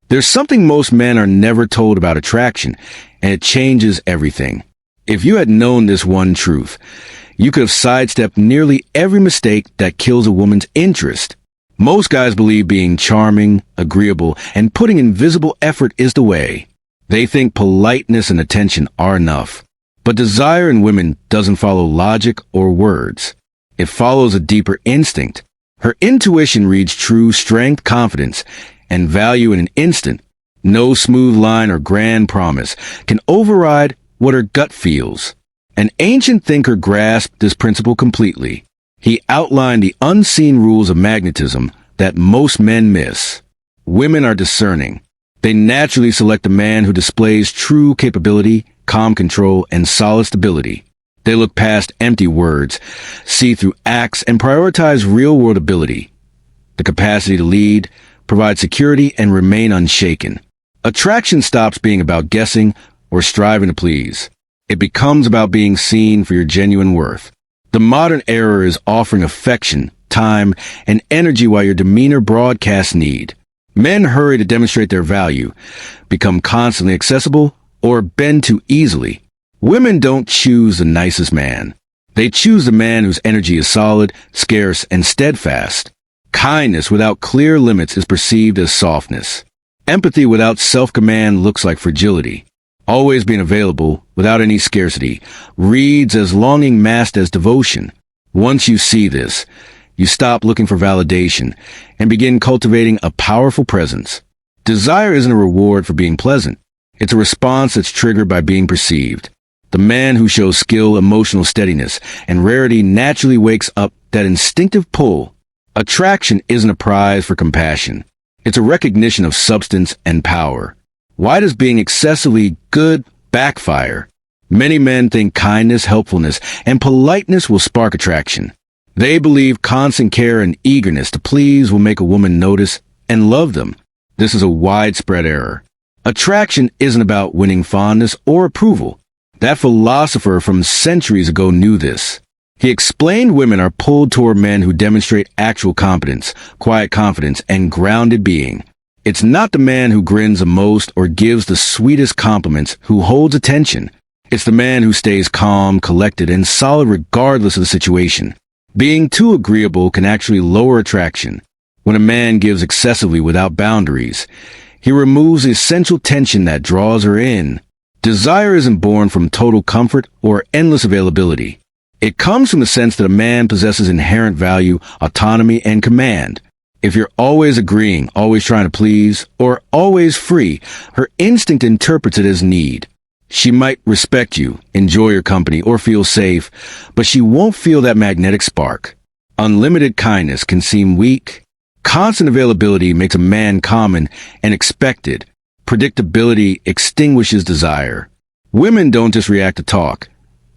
There's something most men are never told about attraction, and it changes everything. If you had known this one truth, you could have sidestepped nearly every mistake that kills a woman's interest. Most guys believe being charming, agreeable, and putting in visible effort is the way. They think politeness and attention are enough. But desire in women doesn't follow logic or words. It follows a deeper instinct. Her intuition reads true strength, confidence, and value in an instant. No smooth line or grand promise can override what her gut feels. An ancient thinker grasped this principle completely. He outlined the unseen rules of magnetism that most men miss. Women are discerning. They naturally select a man who displays true capability, calm control, and solid stability. They look past empty words, see through acts, and prioritize real-world ability. The capacity to lead, provide security, and remain unshaken. Attraction stops being about guessing or striving to please. It becomes about being seen for your genuine worth. The modern era is offering affection, time, and energy while your demeanor broadcasts need. Men hurry to demonstrate their value, become constantly accessible, or bend too easily. Women don't choose the nicest man. They choose the man whose energy is solid, scarce, and steadfast. Kindness without clear limits is perceived as softness. Empathy without self-command looks like fragility. Always being available, without any scarcity, reads as longing masked as devotion. Once you see this, you stop looking for validation and begin cultivating a powerful presence. Desire isn't a reward for being pleasant. It's a response that's triggered by being perceived. The man who shows skill, emotional steadiness, and rarity naturally wakes up that instinctive pull. Attraction isn't a prize for compassion. It's a recognition of substance and power. Why does being excessively good backfire? Many men think kindness, helpfulness, and politeness will spark attraction. They believe constant care and eagerness to please will make a woman notice and love them. This is a widespread error. Attraction isn't about winning fondness or approval. That philosopher from centuries ago knew this. He explained women are pulled toward men who demonstrate actual competence, quiet confidence, and grounded being. It's not the man who grins the most or gives the sweetest compliments who holds attention. It's the man who stays calm, collected, and solid regardless of the situation. Being too agreeable can actually lower attraction. When a man gives excessively without boundaries, he removes the essential tension that draws her in. Desire isn't born from total comfort or endless availability. It comes from the sense that a man possesses inherent value, autonomy, and command. If you're always agreeing, always trying to please, or always free, her instinct interprets it as need. She might respect you, enjoy your company, or feel safe, but she won't feel that magnetic spark. Unlimited kindness can seem weak. Constant availability makes a man common and expected. Predictability extinguishes desire. Women don't just react to talk.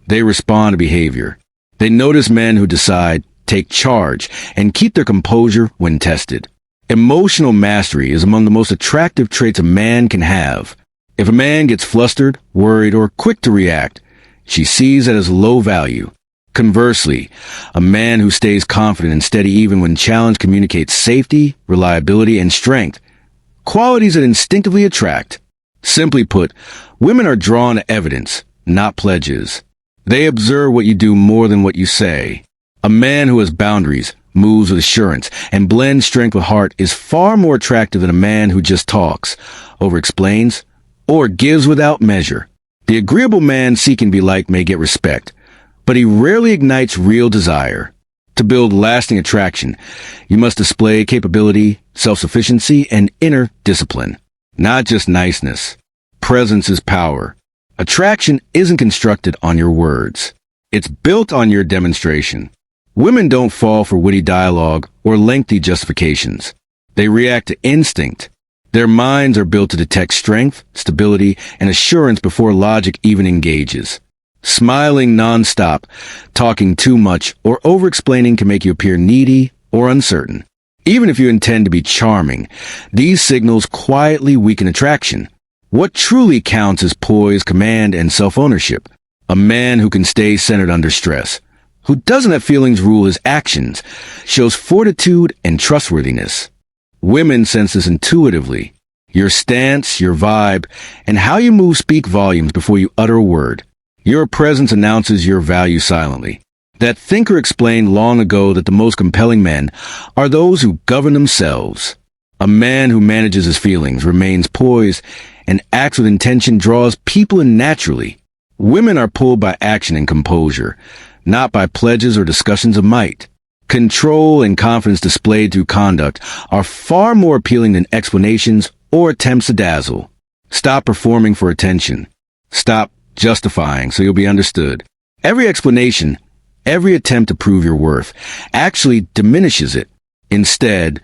They respond to behavior. They notice men who decide, take charge, and keep their composure when tested. Emotional mastery is among the most attractive traits a man can have. If a man gets flustered, worried, or quick to react, she sees it as low value. Conversely, a man who stays confident and steady even when challenged communicates safety, reliability, and strength, qualities that instinctively attract. Simply put, women are drawn to evidence, not pledges. They observe what you do more than what you say. A man who has boundaries, moves with assurance, and blends strength with heart is far more attractive than a man who just talks, over-explains, or gives without measure. The agreeable man seeking to be liked may get respect, but he rarely ignites real desire. To build lasting attraction, you must display capability, self-sufficiency, and inner discipline. Not just niceness. Presence is power. Attraction isn't constructed on your words. It's built on your demonstration. Women don't fall for witty dialogue or lengthy justifications. They react to instinct. Their minds are built to detect strength, stability, and assurance before logic even engages. Smiling nonstop, talking too much, or over-explaining can make you appear needy or uncertain. Even if you intend to be charming, these signals quietly weaken attraction. What truly counts is poise, command, and self-ownership. A man who can stay centered under stress, who doesn't let feelings rule his actions, shows fortitude and trustworthiness. Women sense this intuitively. Your stance, your vibe, and how you move speak volumes before you utter a word. Your presence announces your value silently. That thinker explained long ago that the most compelling men are those who govern themselves. A man who manages his feelings, remains poised, and acts with intention draws people in naturally. Women are pulled by action and composure, not by pledges or discussions of might. Control and confidence displayed through conduct are far more appealing than explanations or attempts to dazzle. Stop performing for attention. Stop justifying so you'll be understood. Every explanation, every attempt to prove your worth, actually diminishes it. Instead,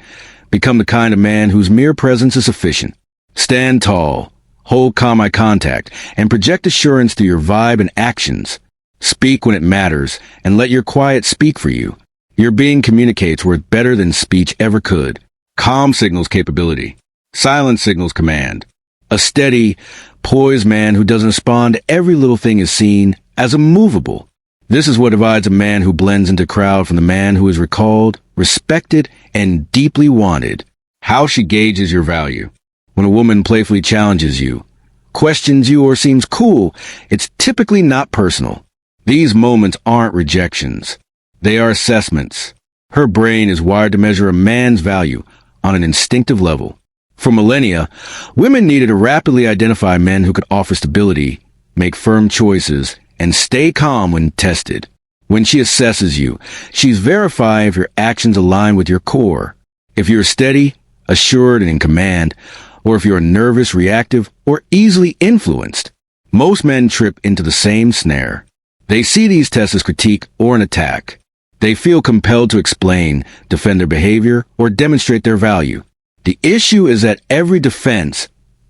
become the kind of man whose mere presence is sufficient. Stand tall, hold calm eye contact, and project assurance through your vibe and actions. Speak when it matters, and let your quiet speak for you. Your being communicates worth better than speech ever could. Calm signals capability. Silence signals command. A steady, poised man who doesn't respond to every little thing is seen as immovable. This is what divides a man who blends into crowd from the man who is recalled, respected, and deeply wanted. How she gauges your value. When a woman playfully challenges you, questions you, or seems cool, it's typically not personal. These moments aren't rejections. They are assessments. Her brain is wired to measure a man's value on an instinctive level. For millennia, women needed to rapidly identify men who could offer stability, make firm choices, and stay calm when tested. When she assesses you, she's verifying if your actions align with your core. If you're steady, assured, and in command, or if you're nervous, reactive, or easily influenced. Most men trip into the same snare. They see these tests as critique or an attack. They feel compelled to explain, defend their behavior, or demonstrate their value. The issue is that every defense,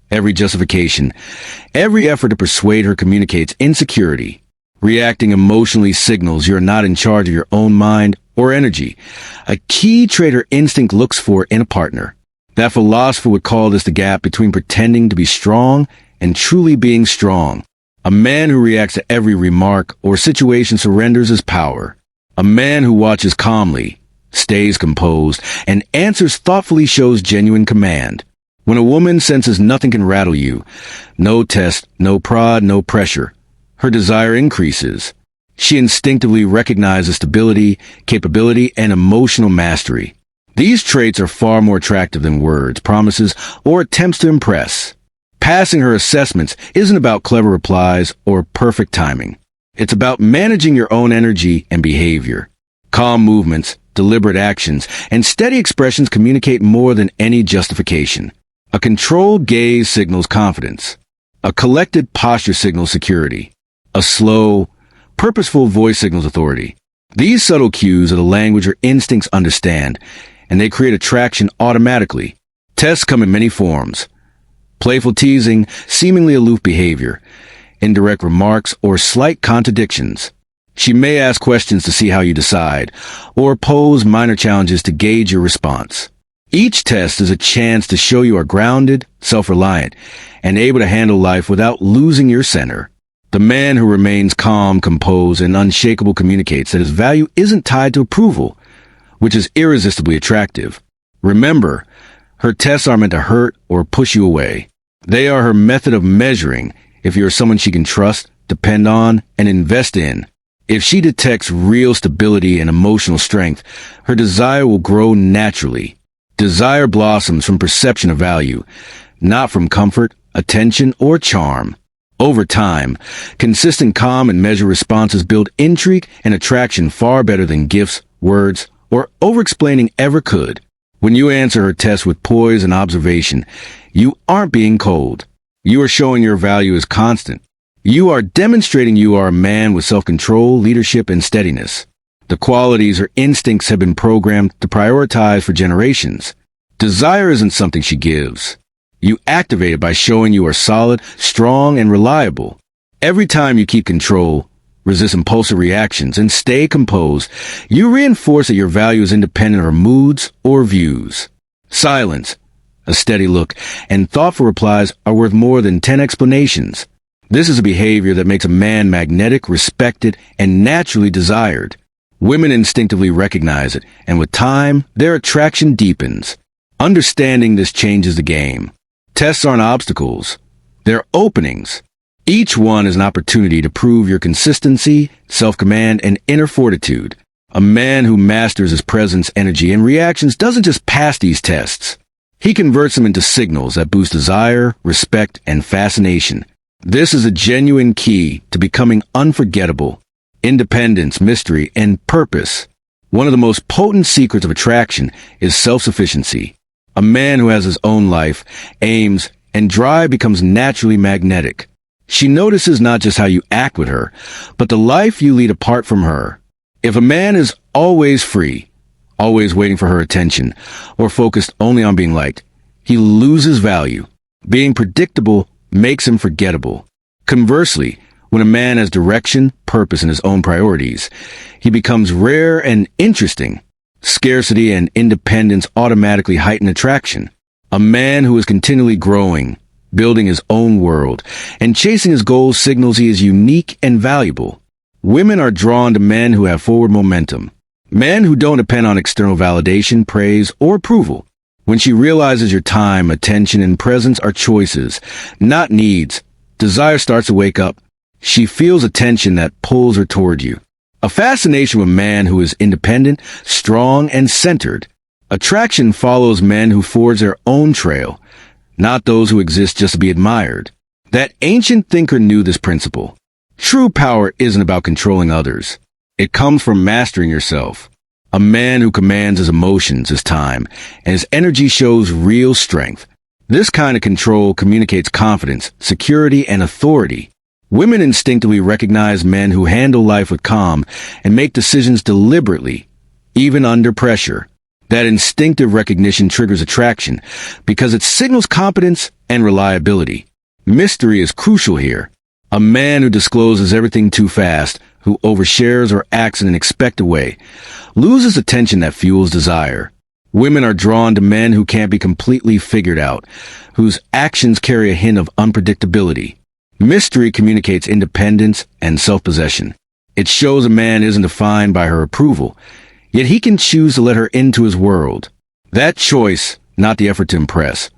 every justification, every effort to persuade her communicates insecurity. Reacting emotionally signals you're not in charge of your own mind or energy, a key trait her instinct looks for in a partner. That philosopher would call this the gap between pretending to be strong and truly being strong. A man who reacts to every remark or situation surrenders his power. A man who watches calmly, stays composed, and answers thoughtfully shows genuine command. When a woman senses nothing can rattle you, no test, no prod, no pressure, her desire increases. She instinctively recognizes stability, capability, and emotional mastery. These traits are far more attractive than words, promises, or attempts to impress. Passing her assessments isn't about clever replies or perfect timing. It's about managing your own energy and behavior. Calm movements, deliberate actions, and steady expressions communicate more than any justification. A controlled gaze signals confidence. A collected posture signals security. A slow, purposeful voice signals authority. These subtle cues are the language your instincts understand, and they create attraction automatically. Tests come in many forms. Playful teasing, seemingly aloof behavior, indirect remarks, or slight contradictions. She may ask questions to see how you decide, or pose minor challenges to gauge your response. Each test is a chance to show you are grounded, self-reliant, and able to handle life without losing your center. The man who remains calm, composed, and unshakable communicates that his value isn't tied to approval, which is irresistibly attractive. Remember, her tests aren't meant to hurt or push you away. They are her method of measuring if you're someone she can trust, depend on, and invest in. If she detects real stability and emotional strength, her desire will grow naturally. Desire blossoms from perception of value, not from comfort, attention, or charm. Over time, consistent calm and measured responses build intrigue and attraction far better than gifts, words, or over-explaining ever could. When you answer her test with poise and observation, you aren't being cold. You are showing your value is constant. You are demonstrating you are a man with self-control, leadership, and steadiness. The qualities her instincts have been programmed to prioritize for generations. Desire isn't something she gives. You activate it by showing you are solid, strong, and reliable. Every time you keep control, resist impulsive reactions, and stay composed, you reinforce that your value is independent of her moods or views. Silence, a steady look, and thoughtful replies are worth more than 10 explanations. This is a behavior that makes a man magnetic, respected, and naturally desired. Women instinctively recognize it, and with time, their attraction deepens. Understanding this changes the game. Tests aren't obstacles. They're openings. Each one is an opportunity to prove your consistency, self-command, and inner fortitude. A man who masters his presence, energy, and reactions doesn't just pass these tests. He converts them into signals that boost desire, respect, and fascination. This is a genuine key to becoming unforgettable. Independence, mystery, and purpose. One of the most potent secrets of attraction is self-sufficiency. A man who has his own life, aims, and drive becomes naturally magnetic. She notices not just how you act with her, but the life you lead apart from her. If a man is always free, always waiting for her attention, or focused only on being liked, he loses value. Being predictable makes him forgettable. Conversely, when a man has direction, purpose, and his own priorities, he becomes rare and interesting. Scarcity and independence automatically heighten attraction. A man who is continually growing, building his own world, and chasing his goals signals he is unique and valuable. Women are drawn to men who have forward momentum. Men who don't depend on external validation, praise, or approval. When she realizes your time, attention, and presence are choices, not needs, desire starts to wake up. She feels a tension that pulls her toward you. A fascination with a man who is independent, strong, and centered. Attraction follows men who forge their own trail, not those who exist just to be admired. That ancient thinker knew this principle. True power isn't about controlling others. It comes from mastering yourself. A man who commands his emotions, his time, and his energy shows real strength. This kind of control communicates confidence, security, and authority. Women instinctively recognize men who handle life with calm and make decisions deliberately, even under pressure. That instinctive recognition triggers attraction because it signals competence and reliability. Mystery is crucial here. A man who discloses everything too fast, who overshares or acts in an expected way, loses the tension that fuels desire. Women are drawn to men who can't be completely figured out, whose actions carry a hint of unpredictability. Mystery communicates independence and self-possession. It shows a man isn't defined by her approval, yet he can choose to let her into his world. That choice, not the effort to impress,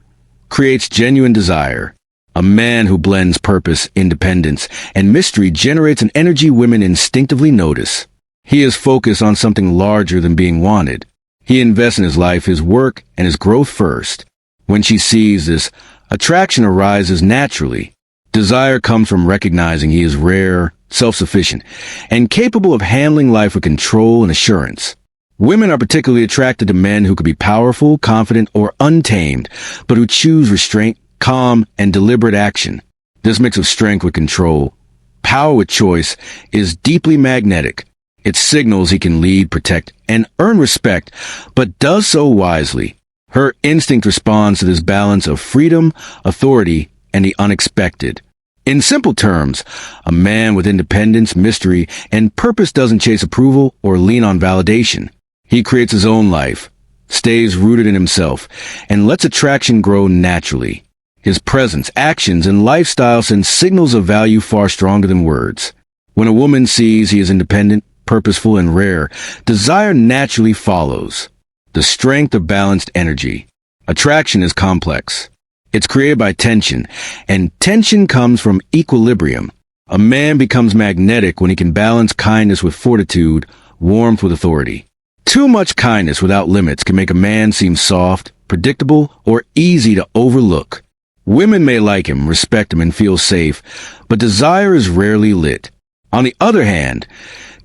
creates genuine desire. A man who blends purpose, independence, and mystery generates an energy women instinctively notice. He is focused on something larger than being wanted. He invests in his life, his work, and his growth first. When she sees this, attraction arises naturally. Desire comes from recognizing he is rare, self-sufficient, and capable of handling life with control and assurance. Women are particularly attracted to men who could be powerful, confident, or untamed, but who choose restraint, calm, and deliberate action. This mix of strength with control, power with choice, is deeply magnetic. It signals he can lead, protect, and earn respect, but does so wisely. Her instinct responds to this balance of freedom, authority, and the unexpected. In simple terms, a man with independence, mystery, and purpose doesn't chase approval or lean on validation. He creates his own life, stays rooted in himself, and lets attraction grow naturally. His presence, actions, and lifestyle send signals of value far stronger than words. When a woman sees he is independent, purposeful, and rare, desire naturally follows. The strength of balanced energy. Attraction is complex. It's created by tension, and tension comes from equilibrium. A man becomes magnetic when he can balance kindness with fortitude, warmth with authority. Too much kindness without limits can make a man seem soft, predictable, or easy to overlook. Women may like him, respect him, and feel safe, but desire is rarely lit. On the other hand,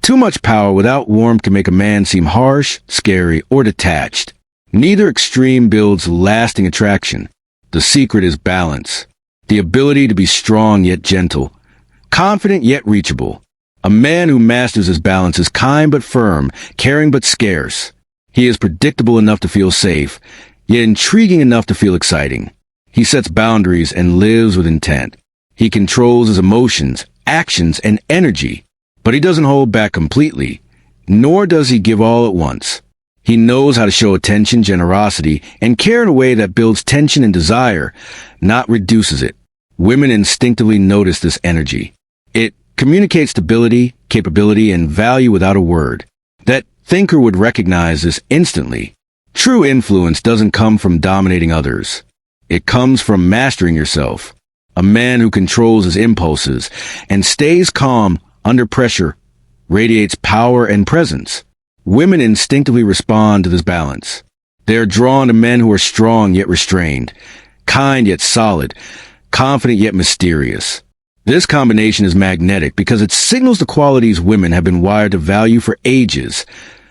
too much power without warmth can make a man seem harsh, scary, or detached. Neither extreme builds lasting attraction. The secret is balance. The ability to be strong yet gentle, confident yet reachable. A man who masters his balance is kind but firm, caring but scarce. He is predictable enough to feel safe, yet intriguing enough to feel exciting. He sets boundaries and lives with intent. He controls his emotions, actions, and energy, but he doesn't hold back completely, nor does he give all at once. He knows how to show attention, generosity, and care in a way that builds tension and desire, not reduces it. Women instinctively notice this energy. It communicates stability, capability, and value without a word. That thinker would recognize this instantly. True influence doesn't come from dominating others. It comes from mastering yourself. A man who controls his impulses and stays calm under pressure radiates power and presence. Women instinctively respond to this balance. They are drawn to men who are strong yet restrained, kind yet solid, confident yet mysterious. This combination is magnetic because it signals the qualities women have been wired to value for ages: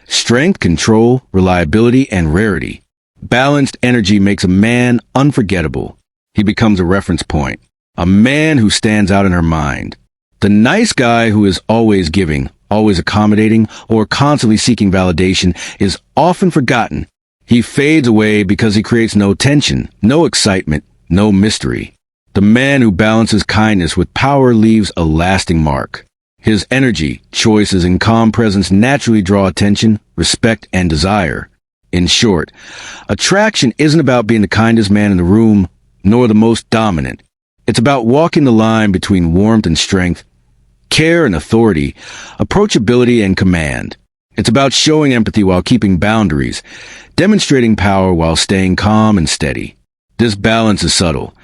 strength, control, reliability, and rarity. Balanced energy makes a man unforgettable. He becomes a reference point, a man who stands out in her mind. The nice guy who is always giving, always accommodating, or constantly seeking validation is often forgotten. He fades away because he creates no tension, no excitement, no mystery. The man who balances kindness with power leaves a lasting mark. His energy, choices, and calm presence naturally draw attention, respect, and desire. In short, attraction isn't about being the kindest man in the room, nor the most dominant. It's about walking the line between warmth and strength, care and authority, approachability and command. It's about showing empathy while keeping boundaries, demonstrating power while staying calm and steady. This balance is subtle,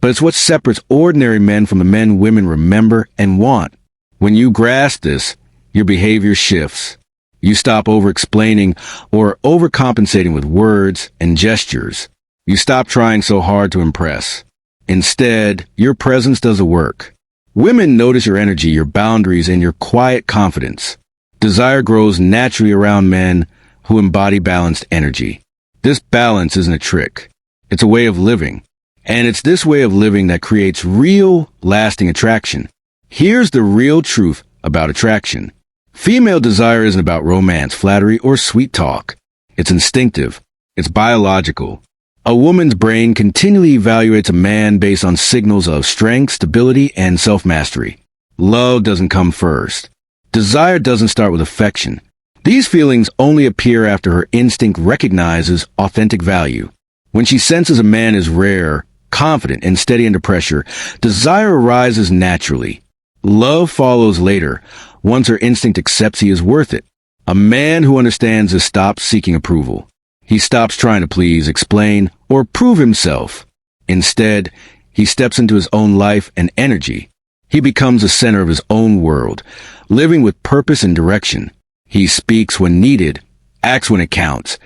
but it's what separates ordinary men from the men women remember and want. When you grasp this, your behavior shifts. You stop over-explaining or overcompensating with words and gestures. You stop trying so hard to impress. Instead, your presence does the work. Women notice your energy, your boundaries, and your quiet confidence. Desire grows naturally around men who embody balanced energy. This balance isn't a trick. It's a way of living. And it's this way of living that creates real, lasting attraction. Here's the real truth about attraction. Female desire isn't about romance, flattery, or sweet talk. It's instinctive. It's biological. A woman's brain continually evaluates a man based on signals of strength, stability, and self-mastery. Love doesn't come first. Desire doesn't start with affection. These feelings only appear after her instinct recognizes authentic value. When she senses a man is rare, confident, and steady under pressure, desire arises naturally. Love follows later, once her instinct accepts he is worth it. A man who understands this stops seeking approval. He stops trying to please, explain, or prove himself. Instead, he steps into his own life and energy. He becomes the center of his own world, living with purpose and direction. He speaks when needed, acts when it counts,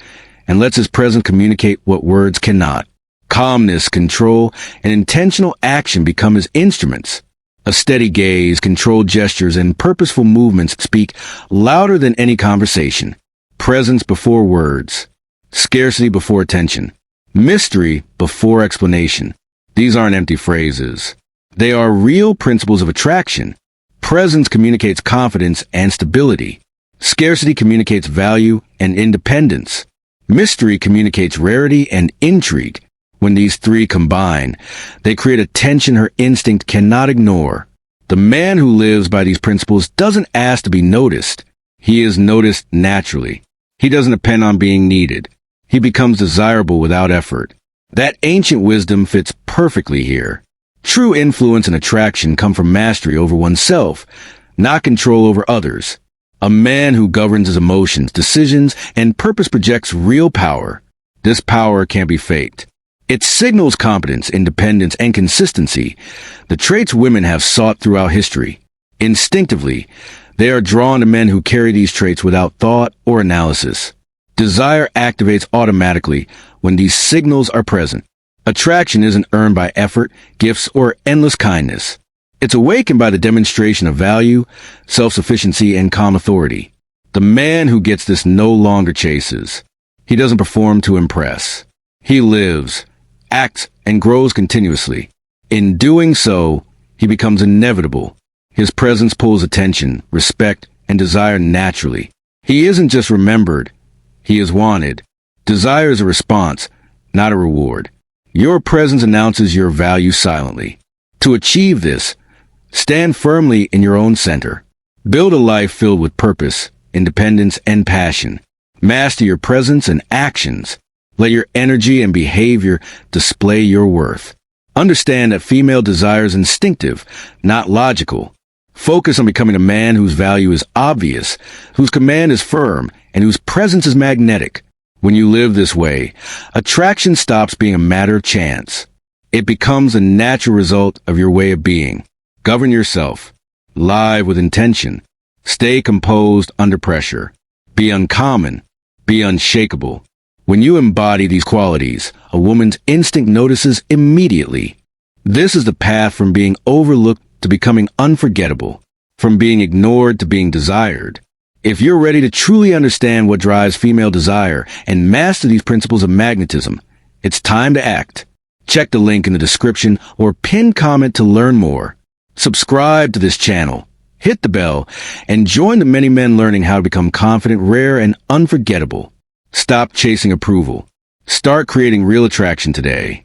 and lets his presence communicate what words cannot. Calmness, control, and intentional action become his instruments. A steady gaze, controlled gestures, and purposeful movements speak louder than any conversation. Presence before words. Scarcity before attention. Mystery before explanation. These aren't empty phrases. They are real principles of attraction. Presence communicates confidence and stability. Scarcity communicates value and independence. Mystery communicates rarity and intrigue. When these three combine, they create a tension her instinct cannot ignore. The man who lives by these principles doesn't ask to be noticed. He is noticed naturally. He doesn't depend on being needed. He becomes desirable without effort. That ancient wisdom fits perfectly here. True influence and attraction come from mastery over oneself, not control over others. A man who governs his emotions, decisions, and purpose projects real power. This power can't be faked. It signals competence, independence, and consistency, the traits women have sought throughout history. Instinctively, they are drawn to men who carry these traits without thought or analysis. Desire activates automatically when these signals are present. Attraction isn't earned by effort, gifts, or endless kindness. It's awakened by the demonstration of value, self-sufficiency, and calm authority. The man who gets this no longer chases. He doesn't perform to impress. He lives, acts, and grows continuously. In doing so, he becomes inevitable. His presence pulls attention, respect, and desire naturally. He isn't just remembered, he is wanted. Desire is a response, not a reward. Your presence announces your value silently. To achieve this, stand firmly in your own center. Build a life filled with purpose, independence, and passion. Master your presence and actions. Let your energy and behavior display your worth. Understand that female desire is instinctive, not logical. Focus on becoming a man whose value is obvious, whose command is firm, and whose presence is magnetic. When you live this way, attraction stops being a matter of chance. It becomes a natural result of your way of being. Govern yourself. Live with intention. Stay composed under pressure. Be uncommon. Be unshakable. When you embody these qualities, a woman's instinct notices immediately. This is the path from being overlooked to becoming unforgettable, from being ignored to being desired. If you're ready to truly understand what drives female desire and master these principles of magnetism, it's time to act. Check the link in the description or pinned comment to learn more. Subscribe to this channel, hit the bell, and join the many men learning how to become confident, rare, and unforgettable. Stop chasing approval. Start creating real attraction today.